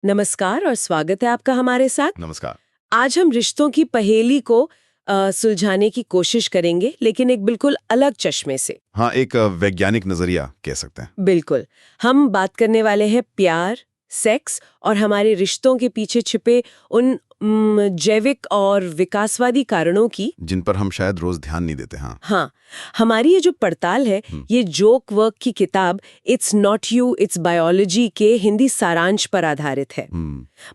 नमस्कार और स्वागत है आपका हमारे साथ। नमस्कार। आज हम रिश्तों की पहेली को सुलझाने की कोशिश करेंगे, लेकिन एक बिल्कुल अलग चश्मे से। हाँ, एक वैज्ञानिक नजरिया कह सकते हैं। बिल्कुल। हम बात करने वाले हैं प्यार, सेक्स और हमारे रिश्तों के पीछे छिपे उन जैविक और विकासवादी कारणों की। जिन पर हम शायद रोज ध्यान नहीं देते। हाँ। हाँ, हमारी ये जो पड़ताल है, ये जोक वर्क की किताब it's not you it's biology के हिंदी सारांश पर आधारित है।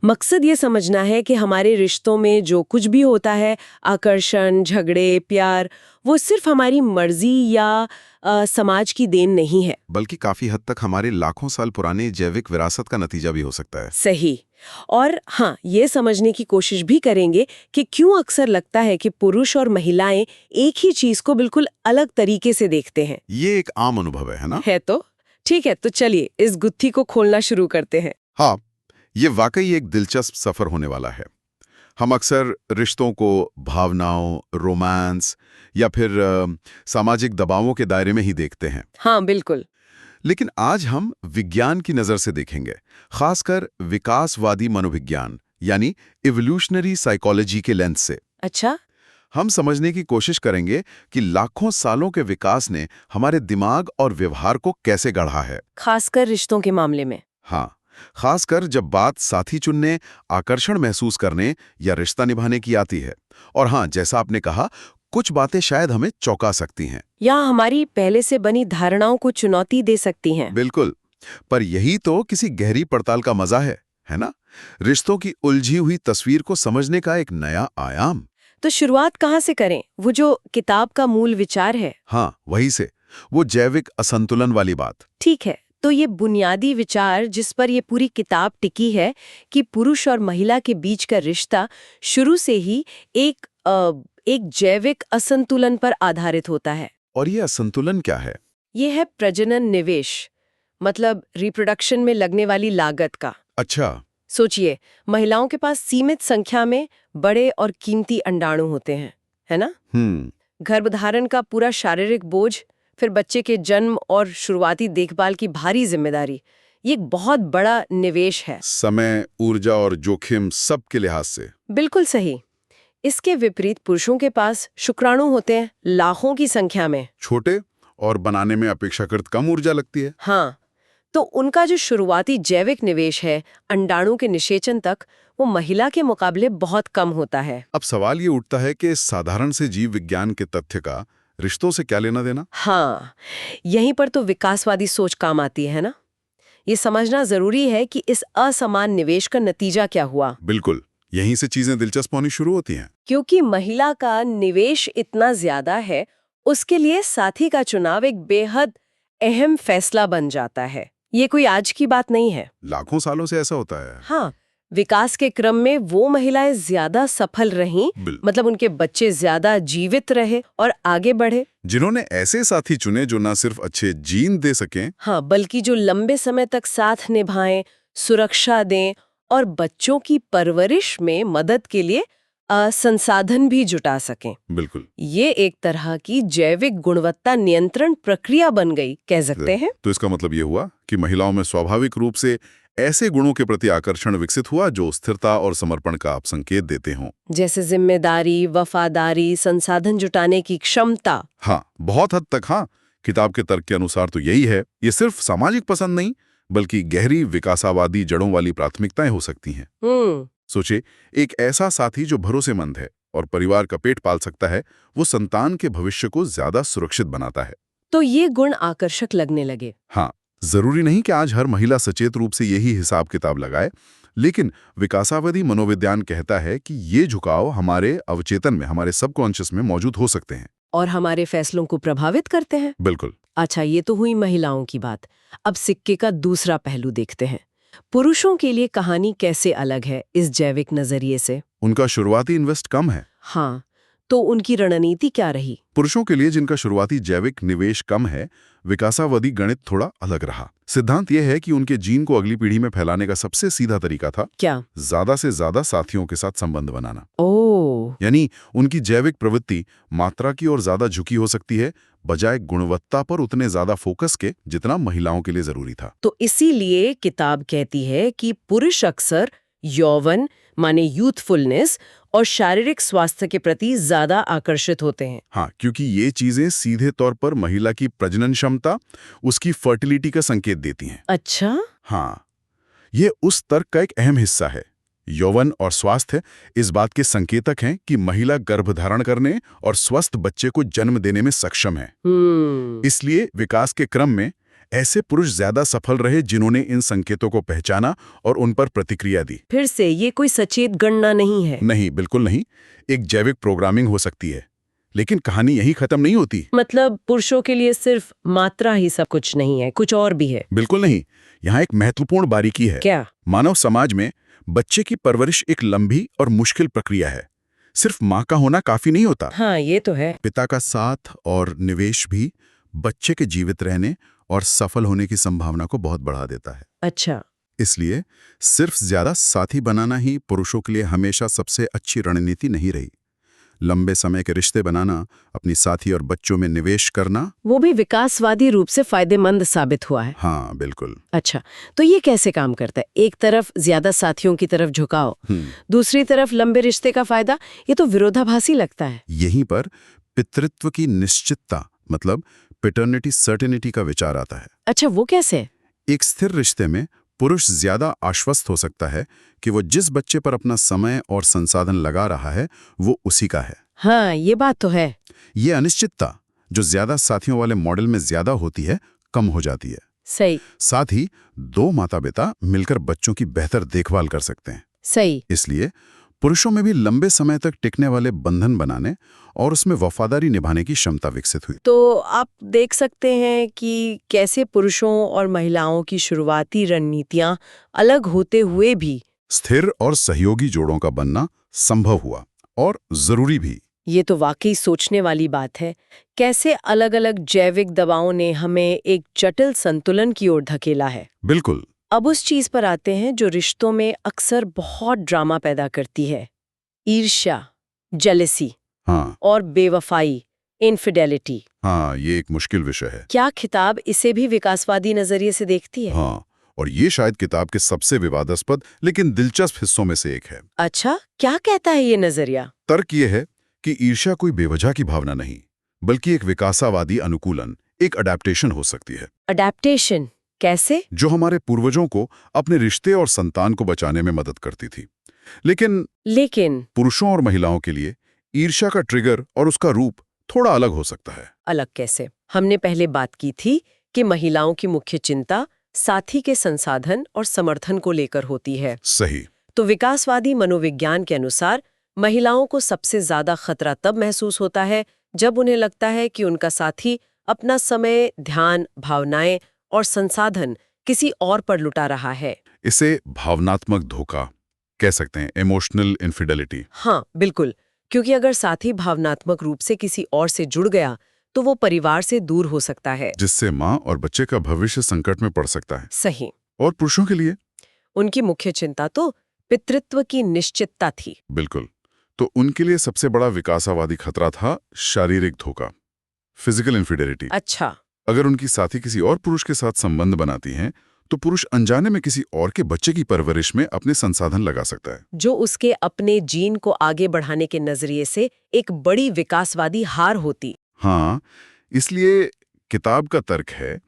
मकसद ये समझना है कि हमारे रिश्तों में जो कुछ भी होता है, आकर्षण, झगड़े, प्यार, वो सिर्फ हमारी मर्जी या समाज की देन नहीं है, बल्कि काफी हद तक हमारे लाखों साल पुराने जैविक विरासत का नतीजा भी हो सकता है। सही। और हाँ, ये समझने की कोशिश भी करेंगे कि क्यों अक्सर लगता है कि पुरुष और महिलाएं एक ही चीज को बिल्कुल अलग तरीके से देखते हैं। ये एक आम अनुभव है ना? है तो ठीक है, तो चलिए इस गुत्थी को खोलना शुरू करते हैं। हाँ, ये वाकई एक दिलचस्प सफर होने वाला है। हम अक्सर रिश्तों को भावनाओं, रोमांस या फिर सामाजिक दबावों के दायरे में ही देखते हैं। हाँ बिल्कुल। लेकिन आज हम विज्ञान की नजर से देखेंगे, खासकर विकासवादी मनोविज्ञान यानी इवोल्यूशनरी साइकोलॉजी के लेंस से। अच्छा। हम समझने की कोशिश करेंगे कि लाखों सालों के विकास ने हमारे दिमाग और व्यवहार को कैसे गढ़ा है, खासकर रिश्तों के मामले में। हाँ, खासकर जब बात साथी चुनने, आकर्षण महसूस करने या रिश्ता निभाने की आती है। और हाँ, जैसा आपने कहा, कुछ बातें शायद हमें चौंका सकती हैं या हमारी पहले से बनी धारणाओं को चुनौती दे सकती हैं। बिल्कुल। पर यही तो किसी गहरी पड़ताल का मजा है ना? रिश्तों की उलझी हुई तस्वीर को समझने का एक नया आयाम। तो शुरुआत कहाँ से करें? वो जो किताब का मूल विचार है। हाँ, वही से, वो जैविक असंतुलन वाली बात। ठीक है, तो ये बुनियादी विचार जिस पर ये पूरी किताब टिकी है कि पुरुष और महिला के बीच का रिश्ता शुरू से ही एक जैविक असंतुलन पर आधारित होता है। और ये असंतुलन क्या है? ये है प्रजनन निवेश, मतलब रिप्रोडक्शन में लगने वाली लागत का। अच्छा। सोचिए, महिलाओं के पास सीमित संख्या में बड़े और कीमती अंडाणु होते हैं, है ना? गर्भधारण का पूरा शारीरिक बोझ, फिर बच्चे के जन्म और शुरुआती देखभाल की भारी जिम्मेदारी, ये एक बहुत बड़ा निवेश है। समय, ऊर्जा और जोखिम सब के लिहाज से। बिल्कुल सही। इसके विपरीत पुरुषों के पास शुक्राणु होते हैं, लाखों की संख्या में। छोटे और बनाने में अपेक्षाकृत कम ऊर्जा लगती है। हाँ, तो उनका जो शुरुआती जैविक निवेश है, अंडाणु के निषेचन तक, वो महिला के मुकाबले बहुत कम होता है। अब सवाल ये उठता है कि साधारण से जीव विज्ञान के तथ्य का रिश्तों से क्या लेना देना? हाँ, यहीं पर तो विकासवादी सोच काम आती है ना। ये समझना जरूरी है कि इस असमान निवेश का नतीजा क्या हुआ। बिल्कुल, यहीं से चीजें दिलचस्प होनी शुरू होती हैं। क्योंकि महिला का निवेश इतना ज्यादा है, उसके लिए साथी का चुनाव एक बेहद अहम फैसला बन जाता है। ये कोई आज की बात नहीं है, लाखों सालों से ऐसा होता है। हाँ। विकास के क्रम में वो महिलाएं ज्यादा सफल रहीं, मतलब उनके बच्चे ज्यादा जीवित रहे और आगे बढ़े, जिन्होंने ऐसे साथी चुने जो न सिर्फ अच्छे जीन दे सकें, हाँ, बल्कि जो लंबे समय तक साथ निभाएं, सुरक्षा दें और बच्चों की परवरिश में मदद के लिए संसाधन भी जुटा सकें। बिल्कुल। ये एक तरह की जैविक गुणवत्ता नियंत्रण प्रक्रिया बन गई, कह सकते हैं। तो इसका मतलब ये हुआ कि महिलाओं में स्वाभाविक रूप से ऐसे गुणों के प्रति आकर्षण विकसित हुआ जो स्थिरता और समर्पण का आप संकेत देते हों, जैसे जिम्मेदारी, वफादारी, संसाधन जुटाने की क्षमता। हाँ, बहुत हद तक हाँ। किताब के तर्क के अनुसार तो यही है। ये सिर्फ सामाजिक पसंद नहीं, बल्कि गहरी विकासवादी जड़ों वाली प्राथमिकताएं हो सकती हैं। सोचे, एक ऐसा साथी जो भरोसेमंद है और परिवार का पेट पाल सकता है, वो संतान के भविष्य को ज्यादा सुरक्षित बनाता है। तो ये गुण आकर्षक लगने लगे। हाँ, जरूरी नहीं कि आज हर महिला सचेत रूप से यही हिसाब किताब लगाए, लेकिन विकासवादी मनोविज्ञान कहता है कि ये झुकाव हमारे अवचेतन में, हमारे सबकॉन्शियस में मौजूद हो सकते हैं और हमारे फैसलों को प्रभावित करते हैं। बिल्कुल। अच्छा, ये तो हुई महिलाओं की बात। अब सिक्के का दूसरा पहलू देखते हैं। पुरुषों के लिए कहानी कैसे अलग है इस जैविक नजरिए से? उनका शुरुआती इन्वेस्ट कम है। हाँ, तो उनकी रणनीति क्या रही? पुरुषों के लिए जिनका शुरुआती जैविक निवेश कम है, विकासावादी गणित थोड़ा अलग रहा। सिद्धांत यह है कि उनके जीन को अगली पीढ़ी में फैलाने का सबसे सीधा तरीका था क्या? ज्यादा से ज्यादा साथियों के साथ संबंध बनाना। ओह, यानी उनकी जैविक प्रवृत्ति मात्रा की ओर ज्यादा झुकी हो सकती है, बजाय गुणवत्ता पर उतने ज्यादा फोकस के जितना महिलाओं के लिए जरूरी था। तो इसीलिए किताब कहती है कि पुरुष अक्सर यौवन माने यूथफुलनेस और शारीरिक स्वास्थ्य के प्रति ज्यादा आकर्षित होते हैं। हाँ, क्योंकि ये चीजें सीधे तौर पर महिला की प्रजनन क्षमता, उसकी फर्टिलिटी का संकेत देती हैं। अच्छा, हाँ, ये उस तर्क का एक अहम हिस्सा है। यौवन और स्वास्थ्य इस बात के संकेतक हैं कि महिला गर्भधारण करने और स्वस्थ बच्चे को जन्म देने में सक्षम है। इसलिए विकास के क्रम में ऐसे पुरुष ज्यादा सफल रहे जिन्होंने इन संकेतों को पहचाना और उन पर प्रतिक्रिया दी। फिर से ये कोई सचेत गणना नहीं है। नहीं, बिल्कुल नहीं। एक जैविक प्रोग्रामिंग हो सकती है, लेकिन कहानी यही खत्म नहीं होती। मतलब पुरुषों के लिए सिर्फ मात्रा ही सब कुछ नहीं है, कुछ और भी है। बिल्कुल नहीं। यहाँ एक महत्वपूर्ण बारीकी है। क्या? मानव समाज में बच्चे की परवरिश एक लंबी और मुश्किल प्रक्रिया है। सिर्फ माँ का होना काफी नहीं होता। हाँ, ये तो है। पिता का साथ और निवेश भी बच्चे के जीवित रहने और सफल होने की संभावना को बहुत बढ़ा देता है। अच्छा, इसलिए सिर्फ ज्यादा साथी बनाना ही पुरुषों के लिए हमेशा सबसे अच्छी रणनीति नहीं रही। लंबे समय के रिश्ते बनाना, अपनी साथी और बच्चों में निवेश करना, वो भी विकासवादी रूप से फायदेमंद साबित हुआ है। हाँ बिल्कुल। अच्छा, तो ये कैसे काम करता है? एक तरफ ज्यादा साथियों की तरफ झुकाव, दूसरी तरफ लंबे रिश्ते का फायदा। ये तो विरोधाभासी लगता है। यहीं पर पितृत्व की निश्चितता मतलब पैटर्निटी सर्टेनिटी का विचार आता है। अच्छा, वो कैसे? एक स्थिर रिश्ते में पुरुष ज्यादा आश्वस्त हो सकता है कि वो जिस बच्चे पर अपना समय और संसाधन लगा रहा है वो उसी का है। हाँ, ये बात तो है। ये अनिश्चितता जो ज्यादा साथियों वाले मॉडल में ज्यादा होती है, कम हो जाती है। सही। साथ ही दो माता पिता मिलकर बच्चों की बेहतर देखभाल कर सकते हैं। सही। इसलिए पुरुषों में भी लंबे समय तक टिकने वाले बंधन बनाने और उसमें वफादारी निभाने की क्षमता विकसित हुई। तो आप देख सकते हैं कि कैसे पुरुषों और महिलाओं की शुरुआती रणनीतियां अलग होते हुए भी स्थिर और सहयोगी जोड़ों का बनना संभव हुआ, और जरूरी भी। ये तो वाकई सोचने वाली बात है। कैसे अलग-अलग जैविक दबावों ने हमें एक जटिल संतुलन की ओर धकेला है। बिल्कुल। अब उस चीज पर आते हैं जो रिश्तों में अक्सर बहुत ड्रामा पैदा करती है, ईर्ष्या, जेलेसी हाँ, और बेवफाई, इनफिडेलिटी। हाँ, ये एक मुश्किल विषय है। क्या किताब इसे भी विकासवादी नजरिए से देखती है? हाँ, और ये शायद किताब के सबसे विवादास्पद लेकिन दिलचस्प हिस्सों में से एक है। अच्छा, क्या कहता है ये नजरिया? तर्क ये है कि ईर्ष्या कोई बेवजह की भावना नहीं, बल्कि एक विकासावादी अनुकूलन, एक अडेप्टेशन हो सकती है। अडेप्टेशन कैसे? जो हमारे पूर्वजों को अपने रिश्ते और संतान को बचाने में मदद करती थी। लेकिन पुरुषों और महिलाओं के लिए ईर्ष्या का ट्रिगर और उसका रूप थोड़ा अलग हो सकता है। अलग कैसे? हमने पहले बात की थी कि महिलाओं की मुख्य चिंता साथी के संसाधन और समर्थन को लेकर होती है। सही। तो विकासवादी मनोविज्ञान के अनुसार महिलाओं को सबसे ज्यादा खतरा तब महसूस होता है जब उन्हें लगता है कि उनका साथी अपना समय, ध्यान, भावनाएं और संसाधन किसी और पर लुटा रहा है। इसे भावनात्मक धोखा कह सकते हैं, इमोशनल इनफिडेलिटी। हाँ, बिल्कुल। क्योंकि अगर साथी भावनात्मक रूप से किसी और से जुड़ गया तो वो परिवार से दूर हो सकता है, जिससे माँ और बच्चे का भविष्य संकट में पड़ सकता है। सही। और पुरुषों के लिए उनकी मुख्य चिंता तो पितृत्व की निश्चितता थी। बिल्कुल। तो उनके लिए सबसे बड़ा विकासावादी खतरा था शारीरिक धोखा, फिजिकल इनफिडेलिटी। अच्छा। अगर उनकी साथी किसी और पुरुष के साथ संबंध बनाती हैं, तो पुरुष अनजाने में किसी और के बच्चे की परवरिश में अपने संसाधन लगा सकता है, जो उसके अपने जीन को आगे बढ़ाने के नजरिए से एक बड़ी विकासवादी हार होती। हाँ, इसलिए किताब का तर्क है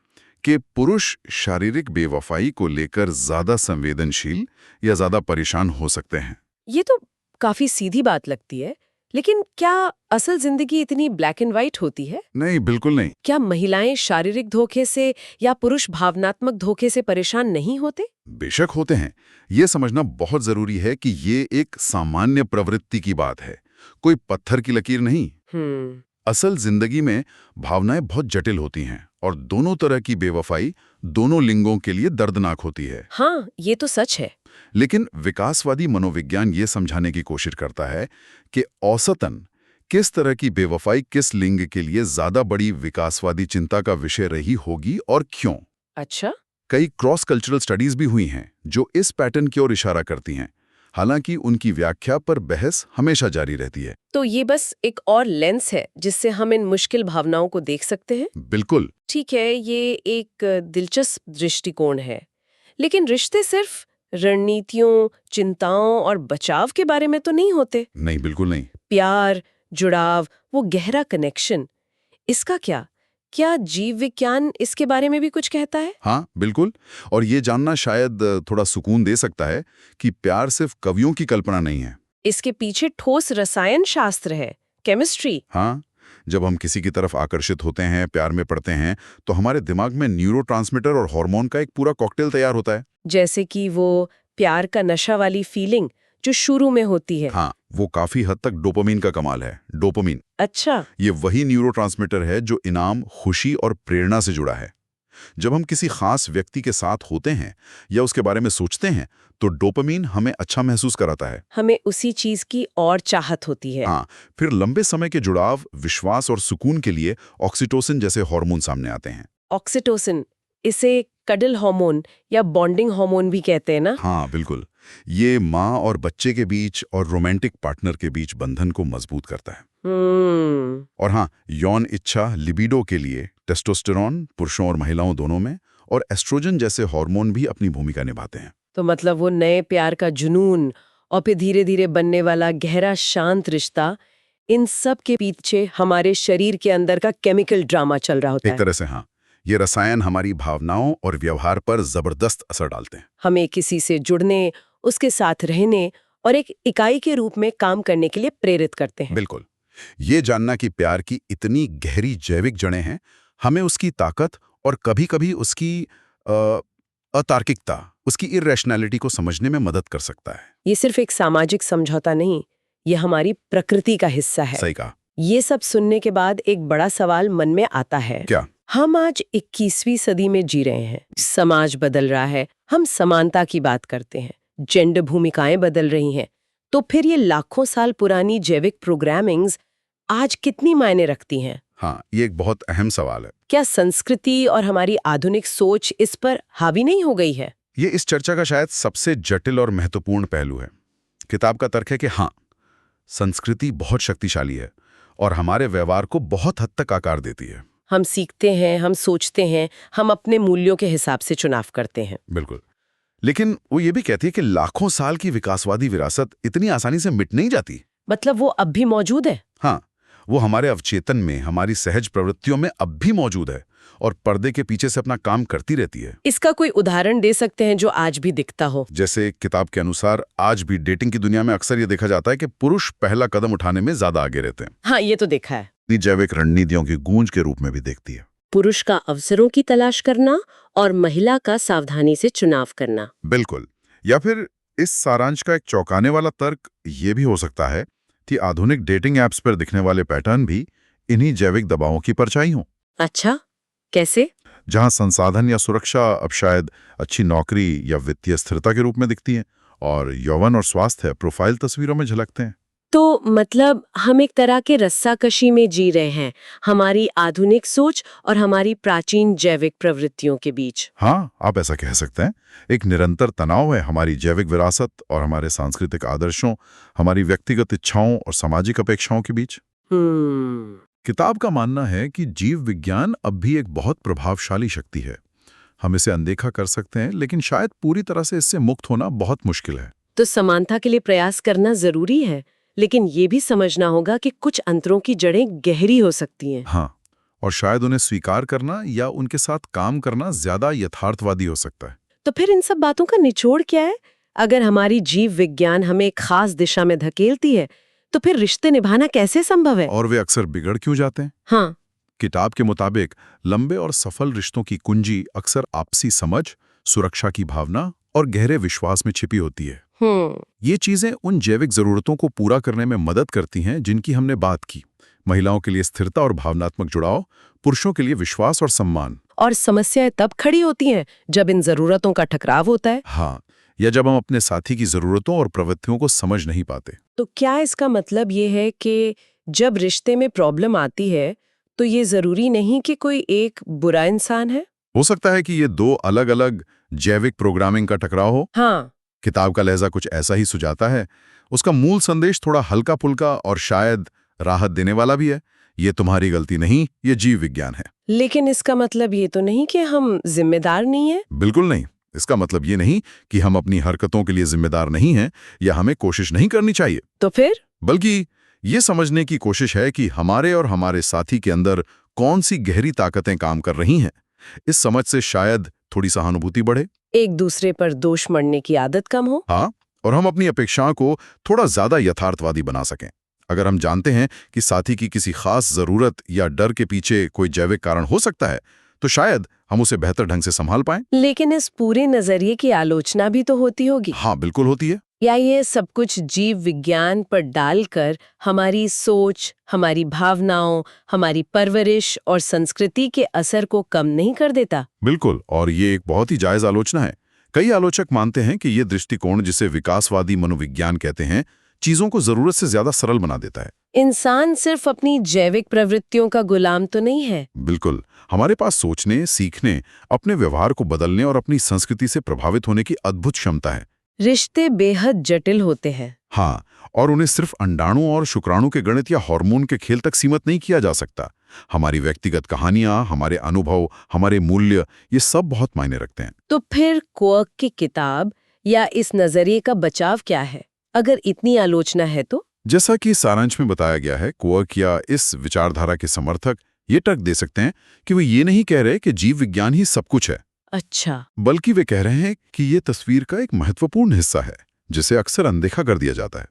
कि पुरुष शारीरिक बेवफाई को लेकर ज्यादा संवेदनशील या ज्यादा परेशान हो सकते हैं। ये तो काफी सीधी बात लगती है, लेकिन क्या असल जिंदगी इतनी ब्लैक एंड व्हाइट होती है? नहीं, बिल्कुल नहीं। क्या महिलाएं शारीरिक धोखे से या पुरुष भावनात्मक धोखे से परेशान नहीं होते? बेशक होते हैं। ये समझना बहुत जरूरी है कि ये एक सामान्य प्रवृत्ति की बात है, कोई पत्थर की लकीर नहीं। असल जिंदगी में भावनाएं बहुत जटिल होती हैं और दोनों तरह की बेवफाई दोनों लिंगों के लिए दर्दनाक होती है। हाँ, ये तो सच है। लेकिन विकासवादी मनोविज्ञान ये समझाने की कोशिश करता है कि औसतन किस तरह की बेवफाई किस लिंग के लिए ज्यादा बड़ी विकासवादी चिंता का विषय रही होगी और क्यों। अच्छा। कई क्रॉस कल्चरल स्टडीज भी हुई हैं जो इस पैटर्न की ओर इशारा करती हैं, हालांकि उनकी व्याख्या पर बहस हमेशा जारी रहती है। तो ये बस एक और लेंस है जिससे हम इन मुश्किल भावनाओं को देख सकते हैं। बिल्कुल। ठीक है, ये एक दिलचस्प दृष्टिकोण है, लेकिन रिश्ते सिर्फ रणनीतियों, चिंताओं और बचाव के बारे में तो नहीं होते। नहीं, बिल्कुल नहीं। प्यार, जुड़ाव, वो गहरा कनेक्शन, इसका क्या क्या जीव विज्ञान इसके बारे में भी कुछ कहता है? हाँ, बिल्कुल। और ये जानना शायद थोड़ा सुकून दे सकता है कि प्यार सिर्फ कवियों की कल्पना नहीं है। इसके पीछे ठोस रसायन शास्त्र है, केमिस्ट्री। हाँ, जब हम किसी की तरफ आकर्षित होते हैं, प्यार में पड़ते हैं, तो हमारे दिमाग में न्यूरोट्रांसमीटर और हार्मोन का एक पूरा कॉकटेल तैयार होता है। जैसे कि वो प्यार का नशा वाली फीलिंग जो शुरू में होती है। हाँ, वो काफी हद तक डोपामीन का कमाल है। डोपामीन, अच्छा। ये वही न्यूरोट्रांसमीटर है जो इनाम, खुशी और प्रेरणा से जुड़ा है। जब हम किसी खास व्यक्ति के साथ होते हैं या उसके बारे में सोचते हैं, तो डोपामीन हमें अच्छा महसूस कराता है। हमें उसी चीज की और चाहत होती है। हाँ, फिर लंबे समय के जुड़ाव, विश्वास और सुकून के लिए ऑक्सीटोसिन जैसे हार्मोन सामने आते हैं। ऑक्सीटोसिन, इसे कडल हार्मोन या बॉन्डिंग हार्मोन भी कहते हैं ना? हाँ, बिल्कुल। ये माँ और बच्चे के बीच और रोमांटिक पार्टनर के बीच बंधन को मजबूत करता है। और हाँ, यौन इच्छा, लिबिडो के लिए टेस्टोस्टेरोन पुरुषों और महिलाओं दोनों में और एस्ट्रोजन जैसे हार्मोन भी अपनी भूमिका निभाते हैं। तो मतलब वो नए प्यार का जुनून और फिर धीरे धीरे बनने वाला गहरा शांत रिश्ता, इन सब के पीछे हमारे शरीर के अंदर का केमिकल ड्रामा चल रहा होता है। एक तरह से हाँ, ये रसायन हमारी भावनाओं और व्यवहार पर जबरदस्त असर डालते हैं। हमें किसी से जुड़ने, उसके साथ रहने और एक इकाई के रूप में काम करने के लिए प्रेरित करते हैं। बिल्कुल। ये जानना कि प्यार की इतनी गहरी जैविक जड़ें हैं, हमें उसकी ताकत और कभी-कभी उसकी अतार्किकता, उसकी इर्रेशनैलिटी को समझने में मदद कर सकता है। ये सिर्फ एक सामाजिक समझौता नहीं, ये हमारी प्रकृति का हिस्सा है। सही कहा। ये सब सुनने के बाद एक बड़ा सवाल मन में आता है। क्या? हम आज 21वीं सदी में जी रहे हैं, समाज बदल रहा है, हम समानता की बात करते हैं, जेंडर भूमिकाएं बदल रही हैं, तो फिर ये लाखों साल पुरानी जैविक प्रोग्रामिंग्स आज कितनी मायने रखती हैं? हाँ, ये एक बहुत अहम सवाल है। क्या संस्कृति और हमारी आधुनिक सोच इस पर हावी नहीं हो गई है? ये इस चर्चा का शायद सबसे जटिल और महत्वपूर्ण पहलू है। किताब का तर्क है कि हाँ, संस्कृति बहुत शक्तिशाली है और हमारे व्यवहार को बहुत हद तक आकार देती है। हम सीखते हैं, हम सोचते हैं, हम अपने मूल्यों के हिसाब से चुनाव करते हैं। बिल्कुल। लेकिन वो ये भी कहती है कि लाखों साल की विकासवादी विरासत इतनी आसानी से मिट नहीं जाती। मतलब वो अब भी मौजूद है? हाँ, वो हमारे अवचेतन में, हमारी सहज प्रवृत्तियों में अब भी मौजूद है और पर्दे के पीछे से अपना काम करती रहती है। इसका कोई उदाहरण दे सकते हैं जो आज भी दिखता हो? जैसे किताब के अनुसार आज भी डेटिंग की दुनिया में अक्सर ये देखा जाता है कि पुरुष पहला कदम उठाने में ज्यादा आगे रहते हैं। हाँ, ये तो देखा है। जैविक रणनीतियों की गूंज के रूप में भी देखती है। पुरुष का अवसरों की तलाश करना और महिला का सावधानी से चुनाव करना। बिल्कुल। या फिर इस सारांश का एक चौंकाने वाला तर्क ये भी हो सकता है कि आधुनिक डेटिंग ऐप्स पर दिखने वाले पैटर्न भी इन्हीं जैविक दबावों की परछाई हों। अच्छा, कैसे? जहां संसाधन या सुरक्षा अब शायद अच्छी नौकरी या वित्तीय स्थिरता के रूप में दिखती है और यौवन और स्वास्थ्य प्रोफाइल तस्वीरों में झलकते हैं। तो मतलब हम एक तरह के रस्साकशी में जी रहे हैं, हमारी आधुनिक सोच और हमारी प्राचीन जैविक प्रवृत्तियों के बीच। हाँ, आप ऐसा कह सकते हैं। एक निरंतर तनाव है हमारी जैविक विरासत और हमारे सांस्कृतिक आदर्शों, हमारी व्यक्तिगत इच्छाओं और सामाजिक अपेक्षाओं के बीच। किताब का मानना है कि जीव विज्ञान अब भी एक बहुत प्रभावशाली शक्ति है। हम इसे अनदेखा कर सकते हैं, लेकिन शायद पूरी तरह से इससे मुक्त होना बहुत मुश्किल है। तो समानता के लिए प्रयास करना जरूरी है, लेकिन ये भी समझना होगा कि कुछ अंतरों की जड़ें गहरी हो सकती हैं। हाँ, और शायद उन्हें स्वीकार करना या उनके साथ काम करना ज्यादा यथार्थवादी हो सकता है। तो फिर इन सब बातों का निचोड़ क्या है? अगर हमारी जीव विज्ञान हमें एक खास दिशा में धकेलती है, तो फिर रिश्ते निभाना कैसे संभव है? और वे अक्सर बिगड़ क्यों जाते हैं? हाँ, किताब के मुताबिक लंबे और सफल रिश्तों की कुंजी अक्सर आपसी समझ, सुरक्षा की भावना और गहरे विश्वास में छिपी होती है। ये चीजें उन जैविक जरूरतों को पूरा करने में मदद करती हैं जिनकी हमने बात की। महिलाओं के लिए स्थिरता और भावनात्मक जुड़ाव, पुरुषों के लिए विश्वास और सम्मान। और समस्याएं तब खड़ी होती हैं जब इन जरूरतों का टकराव होता है। हाँ, या जब हम अपने साथी की जरूरतों और प्रवृत्तियों को समझ नहीं पाते। तो क्या इसका मतलब ये है कि जब रिश्ते में प्रॉब्लम आती है तो ये जरूरी नहीं कि कोई एक बुरा इंसान है। हो सकता है कि ये दो अलग-अलग जैविक प्रोग्रामिंग का टकराव हो। हाँ, किताब का लहजा कुछ ऐसा ही सुझाता है। उसका मूल संदेश थोड़ा हल्का-फुल्का और शायद राहत देने वाला भी है। ये तुम्हारी गलती नहीं, ये जीव विज्ञान है। लेकिन इसका मतलब ये तो नहीं कि हम जिम्मेदार नहीं हैं। बिल्कुल नहीं। इसका मतलब ये नहीं कि हम अपनी हरकतों के लिए जिम्मेदार नहीं हैं या हमें कोशिश नहीं करनी चाहिए। तो फिर बल्कि ये समझने की कोशिश है कि हमारे और हमारे साथी के अंदर कौन सी गहरी ताकतें काम कर रही हैं। इस समझ से शायद थोड़ी सहानुभूति बढ़े। एक दूसरे पर दोष मढ़ने की आदत कम हो। हाँ, और हम अपनी अपेक्षाओं को थोड़ा ज्यादा यथार्थवादी बना सकें। अगर हम जानते हैं कि साथी की किसी खास जरूरत या डर के पीछे कोई जैविक कारण हो सकता है, तो शायद हम उसे बेहतर ढंग से संभाल पाएं। लेकिन इस पूरे नजरिए की आलोचना भी तो होती होगी। हाँ, बिल्कुल होती है। या ये सब कुछ जीव विज्ञान पर डालकर हमारी सोच, हमारी भावनाओं, हमारी परवरिश और संस्कृति के असर को कम नहीं कर देता? बिल्कुल, और ये एक बहुत ही जायज आलोचना है। कई आलोचक मानते हैं कि ये दृष्टिकोण, जिसे विकासवादी मनोविज्ञान कहते हैं, चीजों को जरूरत से ज्यादा सरल बना देता है। इंसान सिर्फ अपनी जैविक प्रवृत्तियों का गुलाम तो नहीं है। बिल्कुल, हमारे पास सोचने, सीखने, अपने व्यवहार को बदलने और अपनी संस्कृति से प्रभावित होने की अद्भुत क्षमता है। रिश्ते बेहद जटिल होते हैं। हाँ, और उन्हें सिर्फ अंडाणु और शुक्राणु के गणित या हार्मोन के खेल तक सीमित नहीं किया जा सकता। हमारी व्यक्तिगत कहानियां, हमारे अनुभव, हमारे मूल्य, ये सब बहुत मायने रखते हैं। तो फिर क्वर्क की किताब या इस नजरिए का बचाव क्या है, अगर इतनी आलोचना है तो? जैसा कि सारांश में बताया गया है, क्वर्क या इस विचारधारा के समर्थक ये तर्क दे सकते हैं कि वे ये नहीं कह रहे कि जीव विज्ञान ही सब कुछ है। अच्छा, बल्कि वे कह रहे हैं कि ये तस्वीर का एक महत्वपूर्ण हिस्सा है, जिसे अक्सर अनदेखा कर दिया जाता है।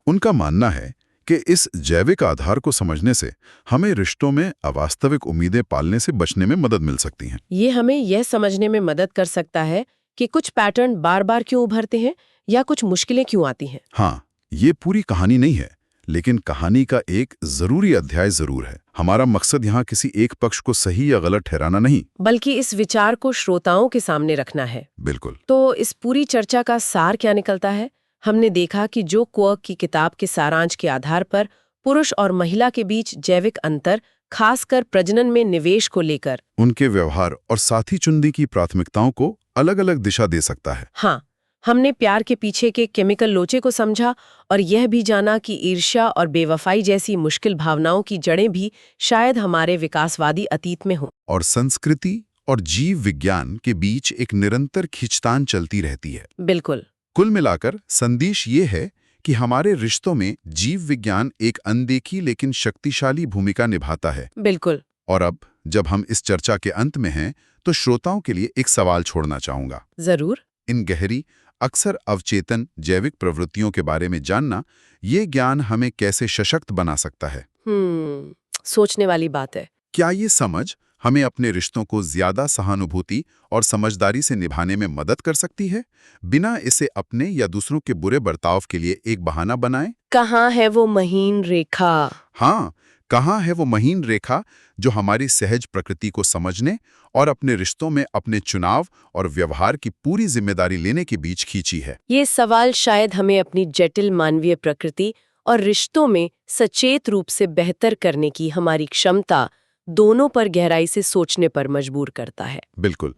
उनका मानना है कि इस जैविक आधार को समझने से हमें रिश्तों में अवास्तविक उम्मीदें पालने से बचने में मदद मिल सकती है। ये हमें यह समझने में मदद कर सकता है कि कुछ पैटर्न बार बार क्यों उभरते हैं या कुछ मुश्किलें क्यों आती हैं। हाँ, ये पूरी कहानी नहीं है, लेकिन कहानी का एक जरूरी अध्याय जरूर है। हमारा मकसद यहाँ किसी एक पक्ष को सही या गलत ठहराना नहीं, बल्कि इस विचार को श्रोताओं के सामने रखना है। बिल्कुल। तो इस पूरी चर्चा का सार क्या निकलता है? हमने देखा कि जो क्वर्क की किताब के सारांश के आधार पर पुरुष और महिला के बीच जैविक अंतर, खासकर प्रजनन में निवेश को लेकर, उनके व्यवहार और साथी चुनने की प्राथमिकताओं को अलग अलग दिशा दे सकता है। हाँ, हमने प्यार के पीछे के केमिकल लोचे को समझा और यह भी जाना कि ईर्ष्या और बेवफाई जैसी मुश्किल भावनाओं की जड़ें भी शायद हमारे विकासवादी अतीत में हों। और संस्कृति और जीव विज्ञान के बीच एक निरंतर खींचतान चलती रहती है। बिल्कुल। कुल मिलाकर संदेश ये है कि हमारे रिश्तों में जीव विज्ञान एक अनदेखी लेकिन शक्तिशाली भूमिका निभाता है। बिल्कुल। और अब जब हम इस चर्चा के अंत में हैं, तो श्रोताओं के लिए एक सवाल छोड़ना चाहूंगा। जरूर। इन गहरी, अक्सर अवचेतन जैविक प्रवृत्तियों के बारे में जानना, ये ज्ञान हमें कैसे सशक्त बना सकता है? सोचने वाली बात है। क्या ये समझ हमें अपने रिश्तों को ज्यादा सहानुभूति और समझदारी से निभाने में मदद कर सकती है, बिना इसे अपने या दूसरों के बुरे बर्ताव के लिए एक बहाना बनाए? कहाँ है वो महीन रेखा? हाँ, कहाँ है वो महीन रेखा जो हमारी सहज प्रकृति को समझने और अपने रिश्तों में अपने चुनाव और व्यवहार की पूरी जिम्मेदारी लेने के बीच खींची है? ये सवाल शायद हमें अपनी जटिल मानवीय प्रकृति और रिश्तों में सचेत रूप से बेहतर करने की हमारी क्षमता, दोनों पर गहराई से सोचने पर मजबूर करता है। बिल्कुल।